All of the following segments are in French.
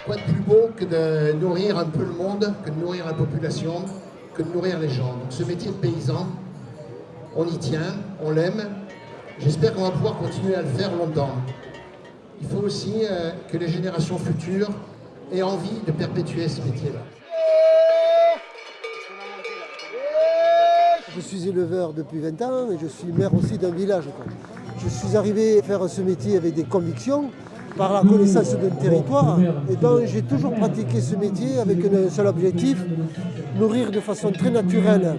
Quoi de plus beau que de nourrir un peu le monde, que de nourrir la population, que de nourrir les gens. Donc ce métier de paysan, on y tient, on l'aime. J'espère qu'on va pouvoir continuer à le faire longtemps. Il faut aussi que les générations futures aient envie de perpétuer ce métier-là. Je suis éleveur depuis 20 ans et je suis maire aussi d'un village. Je suis arrivé à faire ce métier avec des convictions, par la connaissance d'un territoire. Et donc j'ai toujours pratiqué ce métier avec un seul objectif, nourrir de façon très naturelle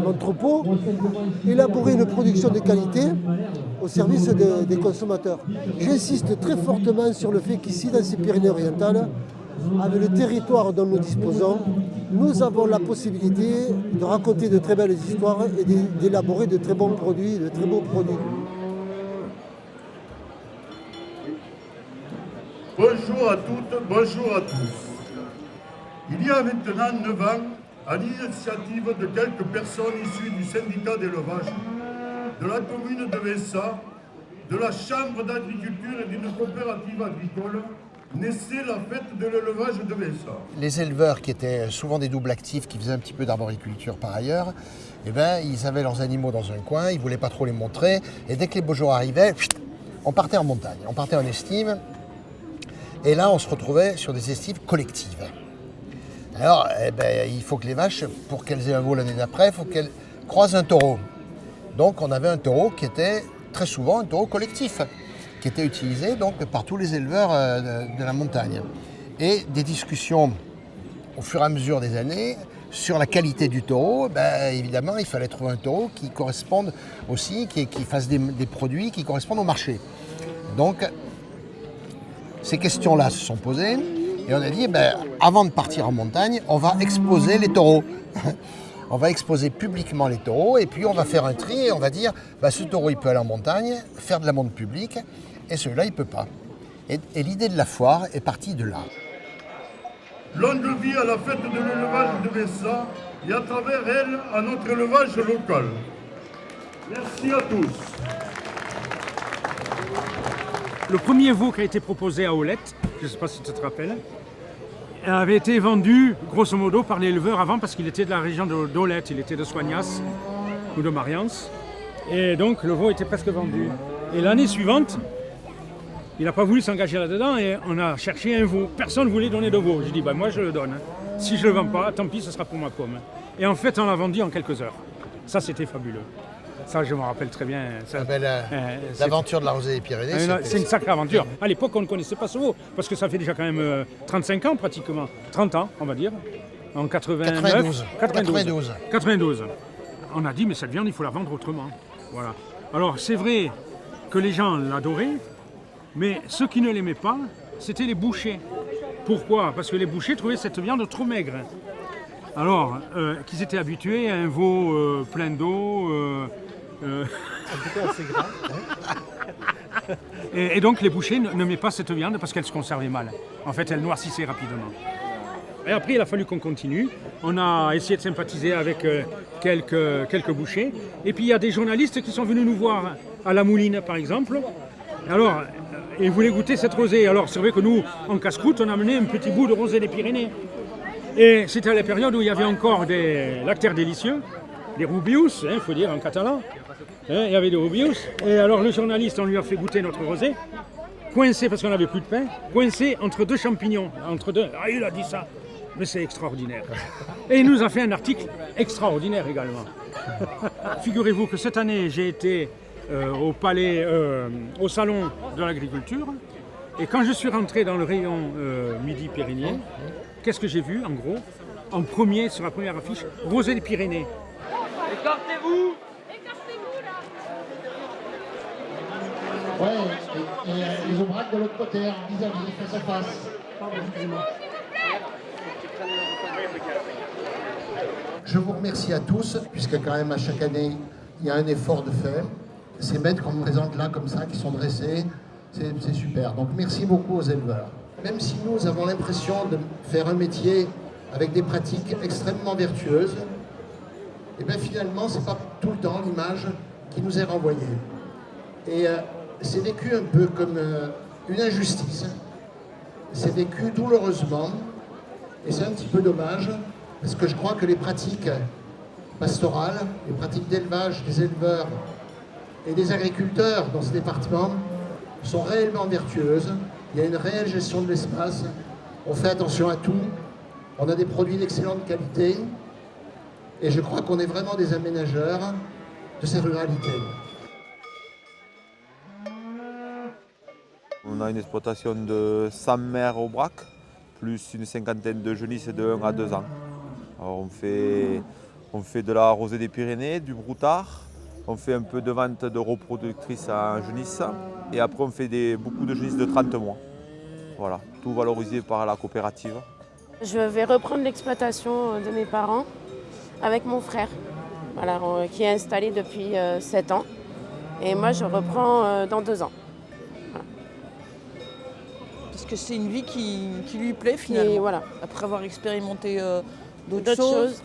mon troupeau, élaborer une production de qualité au service des consommateurs. J'insiste très fortement sur le fait qu'ici, dans ces Pyrénées-Orientales, avec le territoire dont nous disposons, nous avons la possibilité de raconter de très belles histoires et d'élaborer de très bons produits, de très beaux produits. Bonjour à toutes, bonjour à tous. Il y a maintenant 9 ans, à l'initiative de quelques personnes issues du syndicat d'élevage, de la commune de Vessa, de la chambre d'agriculture et d'une coopérative agricole, naissait la fête de l'élevage de Vessa. Les éleveurs qui étaient souvent des doubles actifs, qui faisaient un petit peu d'arboriculture par ailleurs, eh ben, ils avaient leurs animaux dans un coin, ils ne voulaient pas trop les montrer, et dès que les beaux jours arrivaient, on partait en montagne, on partait en estime, et là on se retrouvait sur des estives collectives. Alors, eh ben, il faut que les vaches, pour qu'elles aient un veau l'année d'après, il faut qu'elles croisent un taureau. Donc on avait un taureau qui était très souvent un taureau collectif, qui était utilisé donc par tous les éleveurs de la montagne. Et des discussions au fur et à mesure des années sur la qualité du taureau, ben, évidemment il fallait trouver un taureau qui corresponde aussi, qui fasse des produits qui correspondent au marché. Donc ces questions-là se sont posées et on a dit ben, avant de partir en montagne, on va exposer les taureaux. On va exposer publiquement les taureaux et puis on va faire un tri et on va dire bah, ce taureau il peut aller en montagne, faire de la monte publique et celui-là il ne peut pas. Et l'idée de la foire est partie de là. Longue vie à la fête de l'élevage de Vessa et à travers elle à notre élevage local. Merci à tous. Le premier veau qui a été proposé à Olette, je ne sais pas si tu te rappelles, avait été vendu grosso modo par l'éleveur avant parce qu'il était de la région d'Olette, il était de Soignas ou de Mariance. Et donc le veau était presque vendu. Et l'année suivante, il n'a pas voulu s'engager là-dedans et on a cherché un veau. Personne ne voulait donner de veau. J'ai dit bah, moi je le donne. Si je ne le vends pas, tant pis, ce sera pour ma pomme. Et en fait on l'a vendu en quelques heures. Ça c'était fabuleux. Ça, je me rappelle très bien. L'aventure de la Rosée des Pyrénées. C'est une sacrée aventure. À l'époque, on ne connaissait pas ce veau, parce que ça fait déjà quand même 35 ans pratiquement. 30 ans, on va dire. En 92. 92. On a dit, mais cette viande, il faut la vendre autrement. Voilà. Alors, c'est vrai que les gens l'adoraient, mais ceux qui ne l'aimaient pas, c'était les bouchers. Pourquoi ? Parce que les bouchers trouvaient cette viande trop maigre. Alors, qu'ils étaient habitués à un veau plein d'eau. En tout cas, c'est gras. Et donc les bouchers n'aimaient pas cette viande parce qu'elle se conservait mal. En fait, elle noircissait rapidement. Et après, il a fallu qu'on continue. On a essayé de sympathiser avec quelques bouchers. Et puis, il y a des journalistes qui sont venus nous voir à La Mouline, par exemple. Alors, ils voulaient goûter cette rosée. Alors, c'est vrai que nous, en casse-croûte, on a amené un petit bout de rosée des Pyrénées. Et c'était à la période où il y avait encore des lactaires délicieux, des rubius, il faut dire en catalan. Il y avait des rubius. Et alors le journaliste, on lui a fait goûter notre rosé, coincé parce qu'on n'avait plus de pain, coincé entre deux champignons. Ah, il a dit ça. Mais c'est extraordinaire. Et il nous a fait un article extraordinaire également. Figurez-vous que cette année, j'ai été au salon de l'agriculture. Et quand je suis rentré dans le rayon Midi Pyrénées, qu'est-ce que j'ai vu en gros ? En premier, sur la première affiche, Rosée des Pyrénées. Écartez-vous ! Ouais, et les aubracs de l'autre côté, vis-à-vis, face à face. Je vous remercie à tous, puisque quand même à chaque année, il y a un effort de fait. Ces bêtes qu'on me présente là, comme ça, qui sont dressées, c'est super. Donc merci beaucoup aux éleveurs. Même si nous avons l'impression de faire un métier avec des pratiques extrêmement vertueuses, et bien finalement, ce n'est pas tout le temps l'image qui nous est renvoyée. Et c'est vécu un peu comme une injustice. c'est vécu douloureusement. Et c'est un petit peu dommage, parce que je crois que les pratiques pastorales, les pratiques d'élevage des éleveurs et des agriculteurs dans ce département sont réellement vertueuses. Il y a une réelle gestion de l'espace, on fait attention à tout, on a des produits d'excellente qualité, et je crois qu'on est vraiment des aménageurs de ces ruralités. On a une exploitation de 100 mères au brac, plus une cinquantaine de genisses de 1 à 2 ans. Alors on fait de la rosée des Pyrénées, du broutard, on fait un peu de vente de reproductrices en genisse et après on fait beaucoup de genisses de 30 mois. Voilà, tout valorisé par la coopérative. Je vais reprendre l'exploitation de mes parents avec mon frère, voilà, qui est installé depuis 7 ans. Et moi je reprends dans 2 ans. Parce que c'est une vie qui lui plaît finalement, et voilà. Après avoir expérimenté d'autres choses.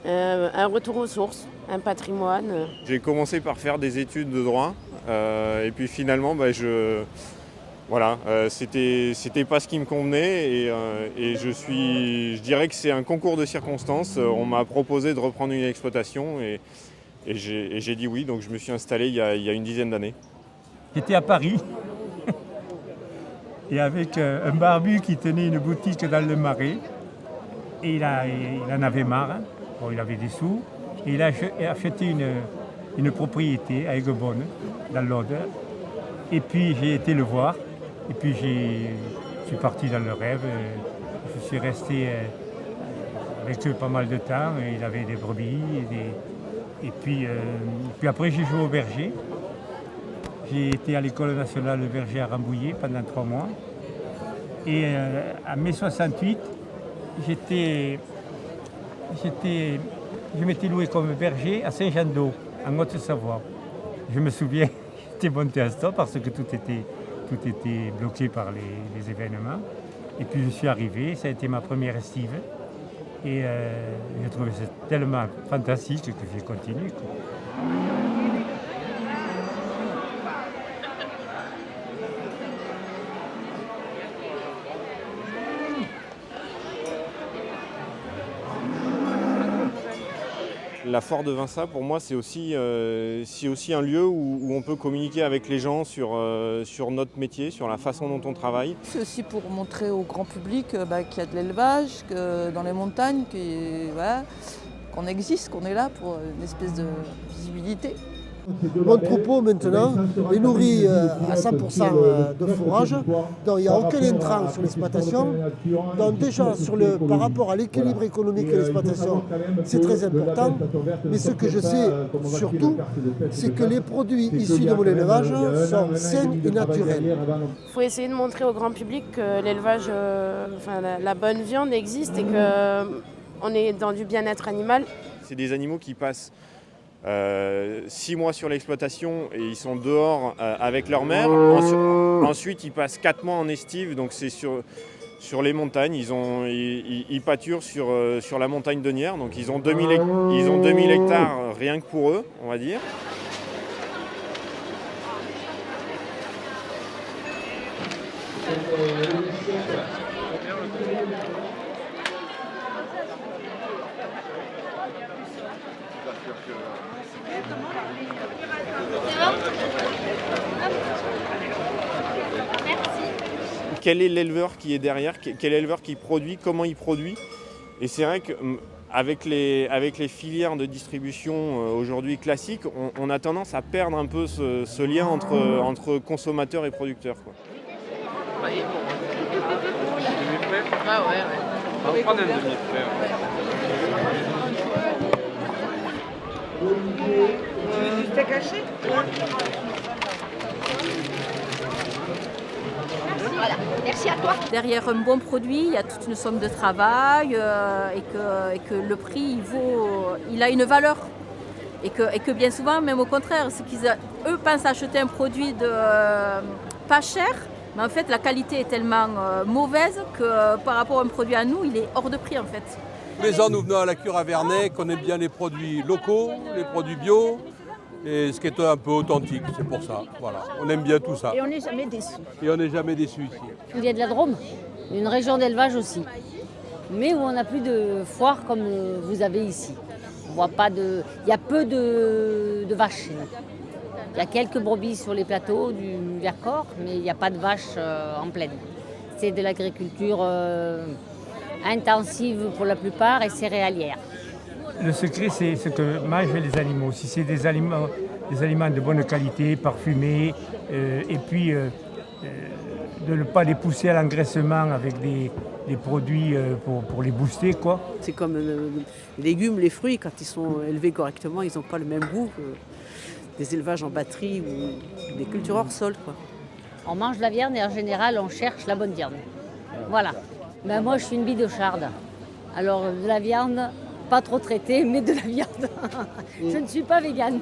Un retour aux sources, un patrimoine. J'ai commencé par faire des études de droit et puis finalement c'était pas ce qui me convenait et je dirais que c'est un concours de circonstances. On m'a proposé de reprendre une exploitation et j'ai dit oui, donc je me suis installé il y a une dizaine d'années. J'étais à Paris et avec un barbu qui tenait une boutique dans le Marais. Et il en avait marre, hein. Bon, il avait des sous, et il a acheté une propriété à Aiguebonne, dans l'Aude. Et puis j'ai été le voir, et puis je suis parti dans le rêve. Je suis resté avec eux pas mal de temps, et il avait des brebis. Et puis après j'ai joué au berger. J'ai été à l'école nationale de berger à Rambouillet pendant 3 mois. Et en mai 68, je m'étais loué comme berger à Saint-Jean-d'Eau, en Haute-Savoie. Je me souviens, j'étais monté à stop parce que tout était bloqué par les événements. Et puis je suis arrivé, ça a été ma première estive. Et j'ai trouvé ça tellement fantastique que j'ai continué. La Foire de Vinça, pour moi, c'est aussi un lieu où on peut communiquer avec les gens sur notre métier, sur la façon dont on travaille. C'est aussi pour montrer au grand public qu'il y a de l'élevage, que dans les montagnes, qu'on existe, qu'on est là pour une espèce de visibilité. Mon troupeau maintenant est nourri à 100% de fourrage, donc il n'y a aucun intrant sur l'exploitation. Donc déjà par rapport à l'équilibre économique de l'exploitation, c'est très important. Mais ce que je sais surtout, c'est que les produits issus de mon élevage sont sains et naturels. Il faut essayer de montrer au grand public que l'élevage, la bonne viande existe et qu'on est dans du bien-être animal. C'est des animaux qui passent 6 mois sur l'exploitation et ils sont dehors avec leur mère. Ensuite, ils passent 4 mois en estive, donc c'est sur les montagnes. Ils pâturent sur la montagne de Nières, donc ils ont 2000 hectares rien que pour eux, on va dire. Quel est l'éleveur qui est derrière, quel éleveur qui produit, comment il produit. Et c'est vrai qu'avec les filières de distribution aujourd'hui classiques, on a tendance à perdre un peu ce lien entre consommateurs et producteurs, quoi. Ah ouais. On va prendre un demi-frais. Tu veux du steak haché ? Voilà, merci à toi. Derrière un bon produit, il y a toute une somme de travail et que le prix, il a une valeur. Et que bien souvent, même au contraire, c'est eux pensent acheter un produit pas cher, mais en fait la qualité est tellement mauvaise que par rapport à un produit à nous, il est hors de prix en fait. Tous les ans, nous venons à la cure à Vernet, connaît bien les produits locaux, les produits bio. et ce qui est un peu authentique, c'est pour ça. Voilà, on aime bien tout ça. Et on n'est jamais déçus. Et on n'est jamais déçus ici. Il y a de la Drôme, une région d'élevage aussi, mais où on n'a plus de foire comme vous avez ici. On voit pas de, il y a peu de vaches chez nous. Il y a quelques brebis sur les plateaux du Vercors, mais il n'y a pas de vaches en plaine. C'est de l'agriculture intensive pour la plupart et céréalière. Le secret, c'est ce que mangent les animaux. Si c'est des aliments de bonne qualité, parfumés, et puis de ne pas les pousser à l'engraissement avec des produits pour les booster, quoi. C'est comme les légumes, les fruits, quand ils sont élevés correctement, ils n'ont pas le même goût que des élevages en batterie ou des cultures hors sol, quoi. On mange de la viande et en général, on cherche la bonne viande. Voilà. Ben moi, je suis une bidocharde. Alors, de la viande, pas trop traitée, mais de la viande. Je ne suis pas végane.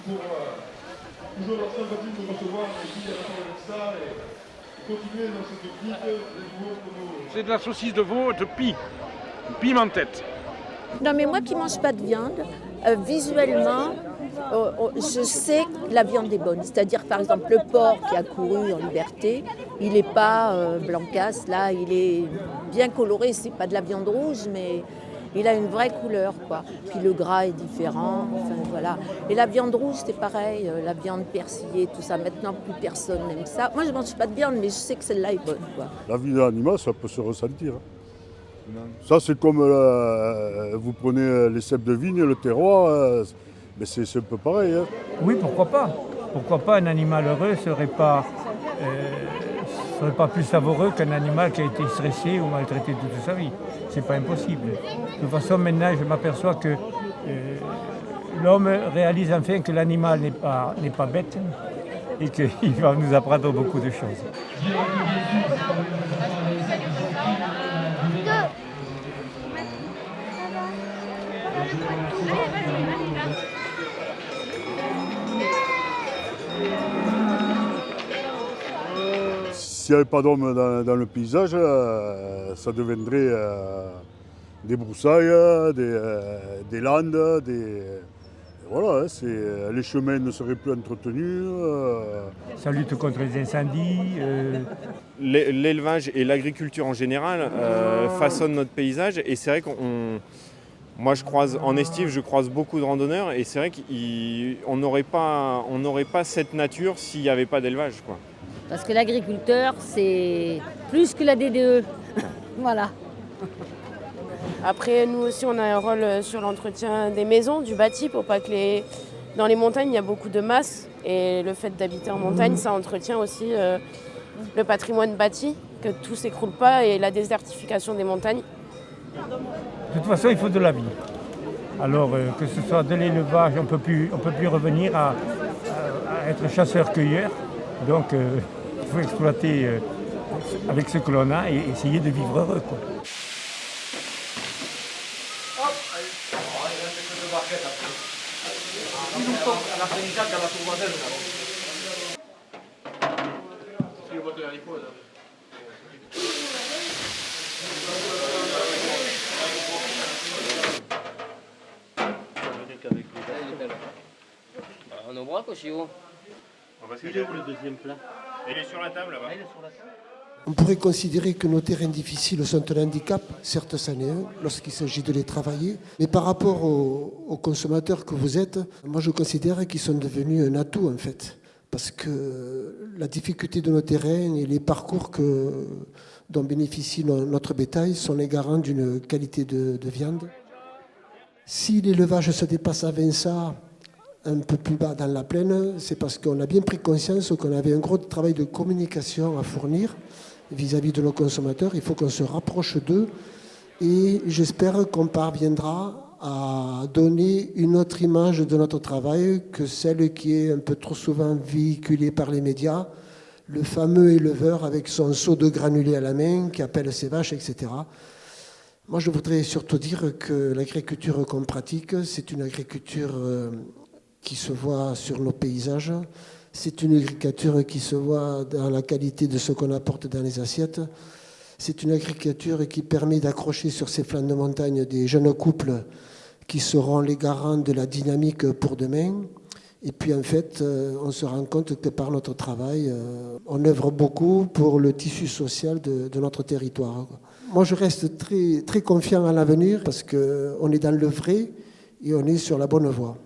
Toujours leur sympathie de recevoir et puis avec ça et continuer dans cette optique de nouveau. C'est de la saucisse de veau de pie, pimentette. Non mais moi qui ne mange pas de viande, visuellement, je sais que la viande est bonne. C'est-à-dire par exemple le porc qui a couru en liberté, il n'est pas blancasse, là il est bien coloré, c'est pas de la viande rouge mais il a une vraie couleur, quoi. Puis le gras est différent, enfin voilà. Et la viande rouge, c'est pareil, la viande persillée, tout ça. Maintenant, plus personne n'aime ça. Moi, je ne mange pas de viande, mais je sais que celle-là est bonne, quoi. La vie d'un animal, ça peut se ressentir. Ça, c'est comme vous prenez les cèpes de vigne, le terroir, mais c'est un peu pareil. Hein. Oui, pourquoi pas. Pourquoi pas un animal heureux serait pas plus savoureux qu'un animal qui a été stressé ou maltraité toute sa vie. C'est pas impossible. De toute façon, maintenant, je m'aperçois que l'homme réalise enfin que l'animal n'est pas bête et qu'il va nous apprendre beaucoup de choses. S'il n'y avait pas d'homme dans le paysage, ça deviendrait des broussailles, des landes, voilà, les chemins ne seraient plus entretenus. Ça lutte contre les incendies. L'élevage et l'agriculture en général façonnent notre paysage et c'est vrai moi en estive, je croise beaucoup de randonneurs et c'est vrai qu'on n'aurait pas cette nature s'il n'y avait pas d'élevage, quoi. Parce que l'agriculteur, c'est plus que la DDE. Voilà. Après, nous aussi, on a un rôle sur l'entretien des maisons, du bâti, pour pas que dans les montagnes, il y a beaucoup de masse. Et le fait d'habiter en montagne, ça entretient aussi le patrimoine bâti, que tout s'écroule pas, et la désertification des montagnes. De toute façon, il faut de la vie. Alors, que ce soit de l'élevage, on peut plus revenir à être chasseur-cueilleur. Donc, il faut exploiter avec ce que l'on a et essayer de vivre heureux, quoi. On est au braque aussi, où Il est où le deuxième plat? Il est sur la table là-bas. On pourrait considérer que nos terrains difficiles sont un handicap, certes c'en est un, lorsqu'il s'agit de les travailler, mais par rapport aux consommateurs que vous êtes, moi je considère qu'ils sont devenus un atout en fait, parce que la difficulté de nos terrains et les parcours dont bénéficie notre bétail sont les garants d'une qualité de viande. Si l'élevage se dépasse à Vinça, un peu plus bas dans la plaine, c'est parce qu'on a bien pris conscience qu'on avait un gros travail de communication à fournir vis-à-vis de nos consommateurs. Il faut qu'on se rapproche d'eux et j'espère qu'on parviendra à donner une autre image de notre travail que celle qui est un peu trop souvent véhiculée par les médias. Le fameux éleveur avec son seau de granulés à la main qui appelle ses vaches, etc. Moi, je voudrais surtout dire que l'agriculture qu'on pratique, c'est une agriculture qui se voit sur nos paysages. C'est une agriculture qui se voit dans la qualité de ce qu'on apporte dans les assiettes. C'est une agriculture qui permet d'accrocher sur ces flancs de montagne des jeunes couples qui seront les garants de la dynamique pour demain. Et puis en fait, on se rend compte que par notre travail, on œuvre beaucoup pour le tissu social de notre territoire. Moi, je reste très, très confiant à l'avenir parce qu'on est dans le vrai et on est sur la bonne voie.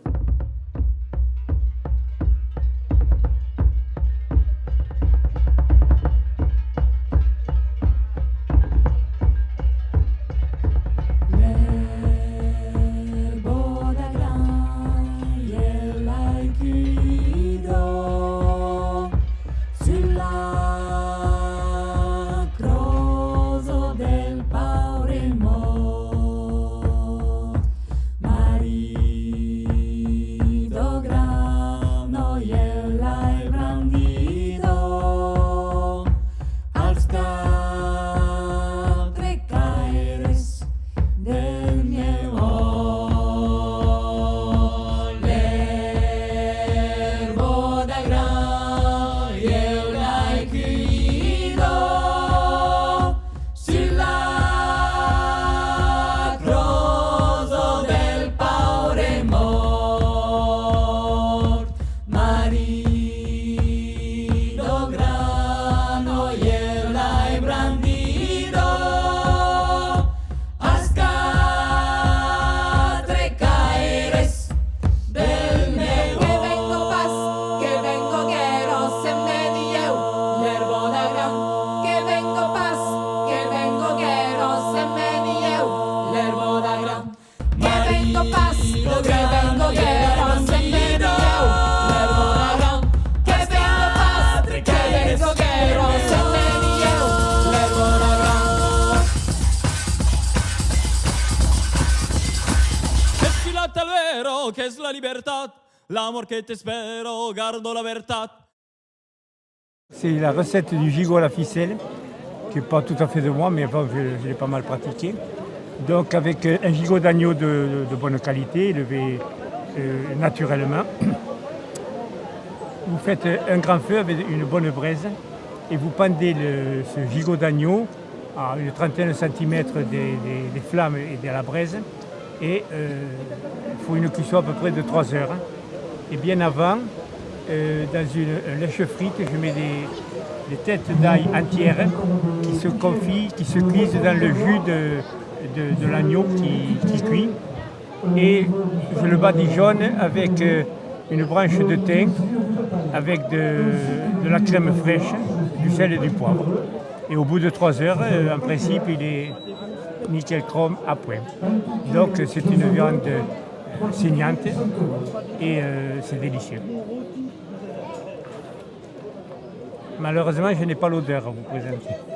Che es la libertad, l'amor que te espero, gardo la verdad. C'est la recette du gigot à la ficelle, qui n'est pas tout à fait de moi, mais bon, je l'ai pas mal pratiqué. Donc avec un gigot d'agneau de bonne qualité, élevé naturellement. Vous faites un grand feu avec une bonne braise et vous pendez ce gigot d'agneau à une trentaine de centimètres des flammes et de la braise. Et il faut une cuisson à peu près de 3 heures. Et bien avant, dans une lèche frite, je mets des têtes d'ail entières qui se confient, qui se cuisent dans le jus de l'agneau qui cuit. Et je le badigeonne avec une branche de thym, avec de la crème fraîche, du sel et du poivre. Et au bout de 3 heures, en principe, il est nickel chrome à point. Donc c'est une viande saignante et c'est délicieux. Malheureusement, je n'ai pas l'odeur à vous présenter.